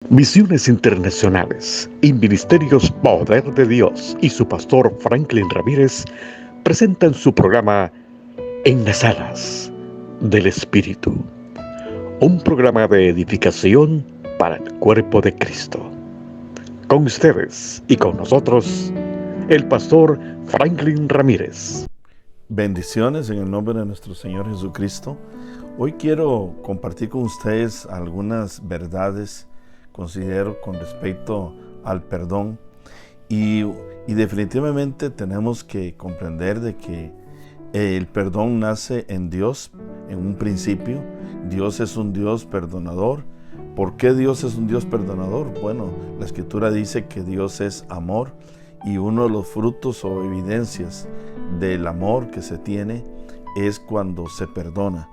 Misiones Internacionales y Ministerios Poder de Dios y su pastor Franklin Ramírez presentan su programa En las Alas del Espíritu, un programa de edificación para el cuerpo de Cristo. Con ustedes y con nosotros, el pastor Franklin Ramírez. Bendiciones en el nombre de nuestro Señor Jesucristo. Hoy quiero compartir con ustedes algunas verdades, considero, con respecto al perdón. Y definitivamente tenemos que comprender de que el perdón nace en Dios, en un principio. Dios es un Dios perdonador. ¿Por qué Dios es un Dios perdonador? Bueno, la Escritura dice que Dios es amor, y uno de los frutos o evidencias del amor que se tiene es cuando se perdona.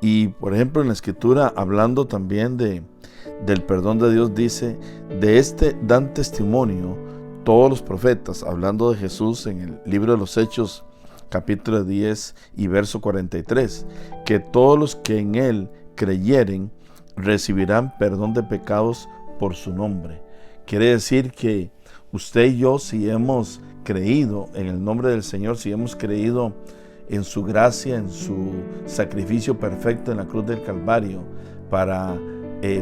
Y por ejemplo, en la Escritura, hablando también del perdón de Dios, dice: de este dan testimonio todos los profetas, hablando de Jesús en el libro de los Hechos, capítulo 10 y verso 43, que todos los que en él creyeren recibirán perdón de pecados por su nombre. Quiere decir que usted y yo, si hemos creído en el nombre del Señor, si hemos creído en su gracia, en su sacrificio perfecto en la cruz del Calvario para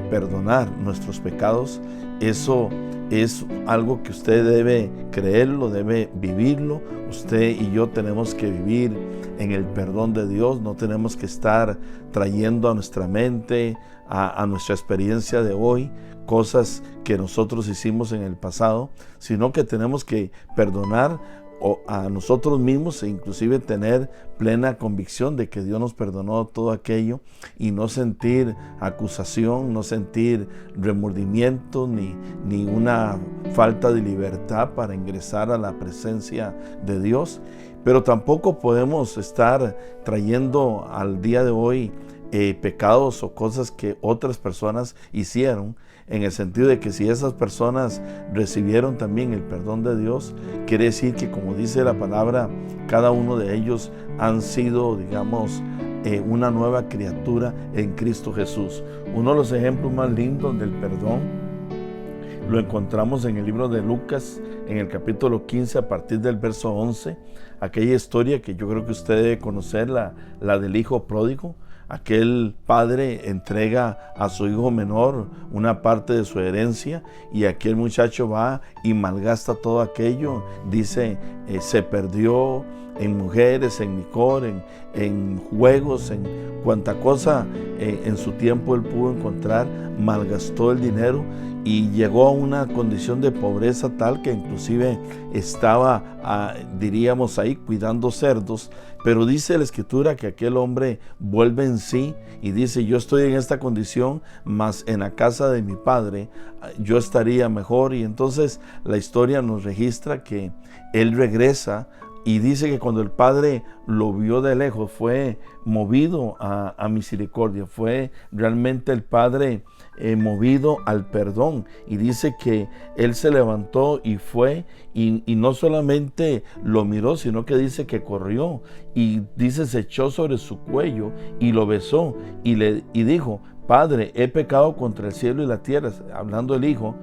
perdonar nuestros pecados, eso es algo que usted debe creerlo, debe vivirlo. Usted y yo tenemos que vivir en el perdón de Dios, no tenemos que estar trayendo a nuestra mente, a nuestra experiencia de hoy, cosas que nosotros hicimos en el pasado, sino que tenemos que perdonar a nosotros mismos e inclusive tener plena convicción de que Dios nos perdonó todo aquello y no sentir acusación, no sentir remordimiento ni una falta de libertad para ingresar a la presencia de Dios. Pero tampoco podemos estar trayendo al día de hoy pecados o cosas que otras personas hicieron, en el sentido de que si esas personas recibieron también el perdón de Dios, quiere decir que, como dice la palabra, cada uno de ellos han sido, digamos, una nueva criatura en Cristo Jesús. Uno de los ejemplos más lindos del perdón lo encontramos en el libro de Lucas, en el capítulo 15, a partir del verso 11, aquella historia que yo creo que usted debe conocer, la del hijo pródigo. Aquel padre entrega a su hijo menor una parte de su herencia y aquel muchacho va y malgasta todo aquello. Dice, se perdió en mujeres, en licor, en juegos, en cuanta cosa en su tiempo él pudo encontrar. Malgastó el dinero y llegó a una condición de pobreza tal que inclusive estaba, diríamos ahí, cuidando cerdos. Pero dice la Escritura que aquel hombre vuelve en sí y dice: yo estoy en esta condición, mas en la casa de mi padre yo estaría mejor. Y entonces la historia nos registra que él regresa y dice que cuando el padre lo vio de lejos fue movido a misericordia, fue realmente el padre movido al perdón, y dice que él se levantó y fue y no solamente lo miró, sino que dice que corrió y dice se echó sobre su cuello y lo besó y dijo: Padre, he pecado contra el cielo y la tierra, hablando el hijo,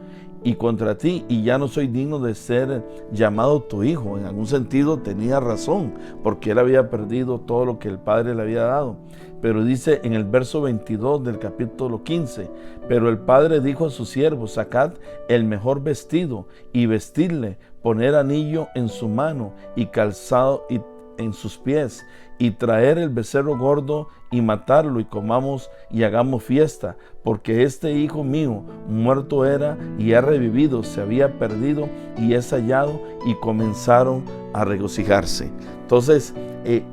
y contra ti, y ya no soy digno de ser llamado tu hijo. En algún sentido tenía razón, porque él había perdido todo lo que el padre le había dado. Pero dice en el verso 22 del capítulo 15: pero el padre dijo a sus siervos: sacad el mejor vestido y vestidle, poner anillo en su mano y calzado en sus pies, y traer el becerro gordo y matarlo, y comamos y hagamos fiesta, porque este hijo mío muerto era y ha revivido, se había perdido y es hallado. Y comenzaron a regocijarse. Entonces,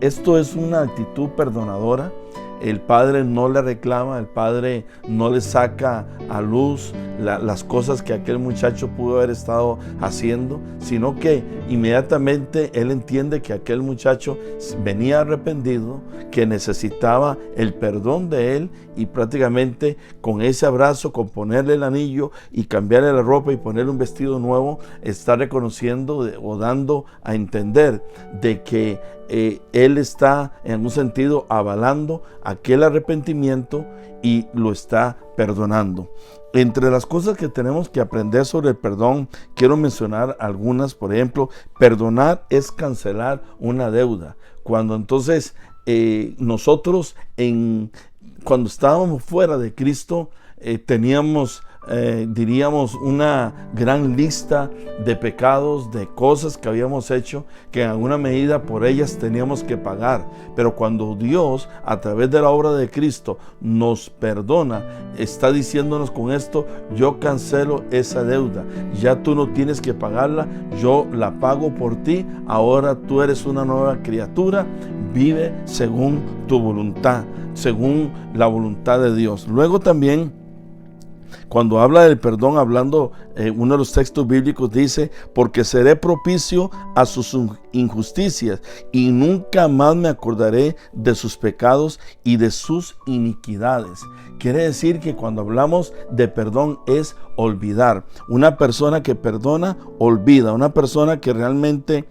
esto es una actitud perdonadora. El padre no le reclama, el padre no le saca a luz las cosas que aquel muchacho pudo haber estado haciendo, sino que inmediatamente él entiende que aquel muchacho venía arrepentido, que necesitaba el perdón de él, y prácticamente con ese abrazo, con ponerle el anillo y cambiarle la ropa y ponerle un vestido nuevo, está reconociendo o dando a entender de que él está en un sentido avalando aquel arrepentimiento y lo está perdonando. Entre las cosas que tenemos que aprender sobre el perdón, quiero mencionar algunas. Por ejemplo, perdonar es cancelar una deuda. Cuando entonces nosotros cuando estábamos fuera de Cristo, teníamos diríamos una gran lista de pecados, de cosas que habíamos hecho, que en alguna medida por ellas teníamos que pagar. Pero cuando Dios, a través de la obra de Cristo, nos perdona, está diciéndonos con esto: yo cancelo esa deuda, ya tú no tienes que pagarla, yo la pago por ti, ahora tú eres una nueva criatura, vive según tu voluntad, según la voluntad de Dios. Luego también, cuando habla del perdón, hablando, uno de los textos bíblicos dice: porque seré propicio a sus injusticias y nunca más me acordaré de sus pecados y de sus iniquidades. Quiere decir que cuando hablamos de perdón es olvidar. Una persona que perdona, olvida. Una persona que realmente...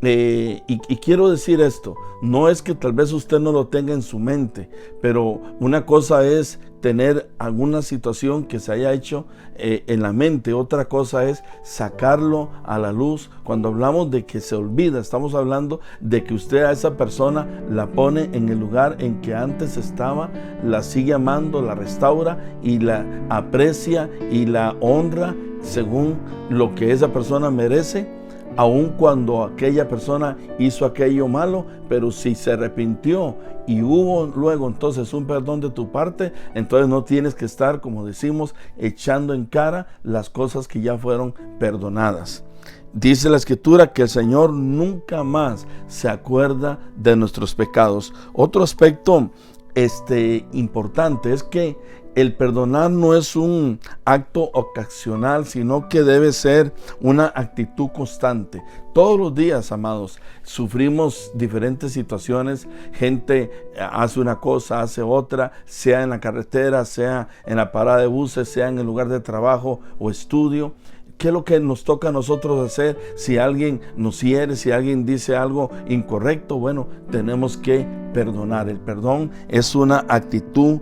Y quiero decir esto, no es que tal vez usted no lo tenga en su mente, pero una cosa es tener alguna situación que se haya hecho en la mente, otra cosa es sacarlo a la luz. Cuando hablamos de que se olvida, estamos hablando de que usted a esa persona la pone en el lugar en que antes estaba, la sigue amando, la restaura y la aprecia y la honra según lo que esa persona merece. Aun cuando aquella persona hizo aquello malo, pero si se arrepintió y hubo luego entonces un perdón de tu parte, entonces no tienes que estar, como decimos, echando en cara las cosas que ya fueron perdonadas. Dice la Escritura que el Señor nunca más se acuerda de nuestros pecados. Otro aspecto importante es que el perdonar no es un acto ocasional, sino que debe ser una actitud constante. Todos los días, amados, sufrimos diferentes situaciones. Gente hace una cosa, hace otra, sea en la carretera, sea en la parada de buses, sea en el lugar de trabajo o estudio. ¿Qué es lo que nos toca a nosotros hacer? Si alguien nos hiere, si alguien dice algo incorrecto, bueno, tenemos que perdonar. El perdón es una actitud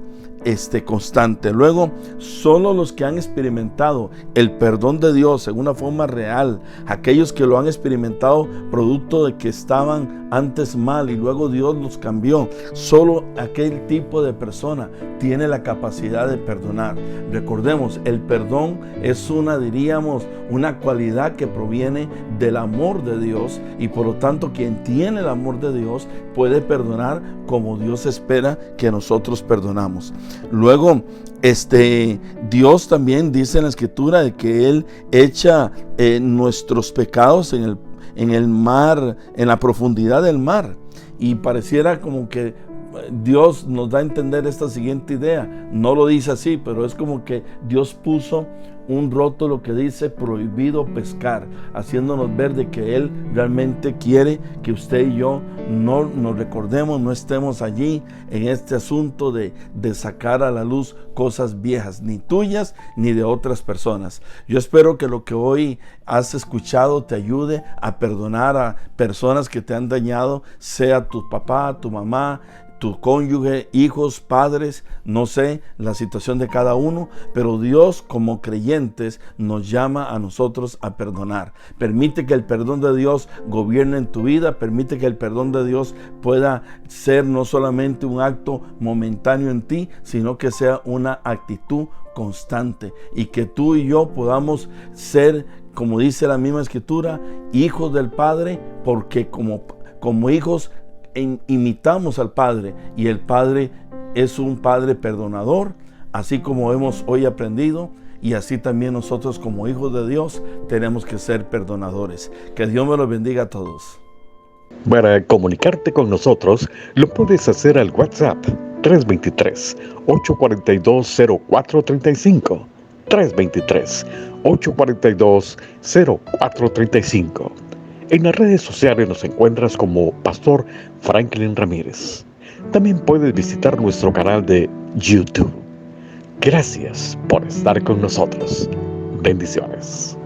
constante. Luego, solo los que han experimentado el perdón de Dios en una forma real, aquellos que lo han experimentado producto de que estaban antes mal y luego Dios los cambió, solo aquel tipo de persona tiene la capacidad de perdonar. Recordemos, el perdón es una cualidad que proviene del amor de Dios, y por lo tanto quien tiene el amor de Dios puede perdonar como Dios espera que nosotros perdonamos. Luego, Dios también dice en la Escritura de que Él echa nuestros pecados en el mar, en la profundidad del mar. Y pareciera como que Dios nos da a entender esta siguiente idea. No lo dice así, pero es como que Dios puso un rótulo que dice prohibido pescar, haciéndonos ver de que Él realmente quiere que usted y yo no nos recordemos, no estemos allí en este asunto de sacar a la luz cosas viejas, ni tuyas ni de otras personas. Yo espero que lo que hoy has escuchado te ayude a perdonar a personas que te han dañado, sea tu papá, tu mamá, tu cónyuge, hijos, padres, no sé la situación de cada uno, pero Dios, como creyentes, nos llama a nosotros a perdonar. Permite que el perdón de Dios gobierne en tu vida, permite que el perdón de Dios pueda ser no solamente un acto momentáneo en ti, sino que sea una actitud constante, y que tú y yo podamos ser, como dice la misma Escritura, hijos del Padre, porque como hijos imitamos al Padre, y el Padre es un Padre perdonador, así como hemos hoy aprendido, y así también nosotros como hijos de Dios tenemos que ser perdonadores. Que Dios me los bendiga a todos. Para comunicarte con nosotros, lo puedes hacer al WhatsApp 323-842-0435, 323-842-0435. En las redes sociales nos encuentras como Pastor Franklin Ramírez. También puedes visitar nuestro canal de YouTube. Gracias por estar con nosotros. Bendiciones.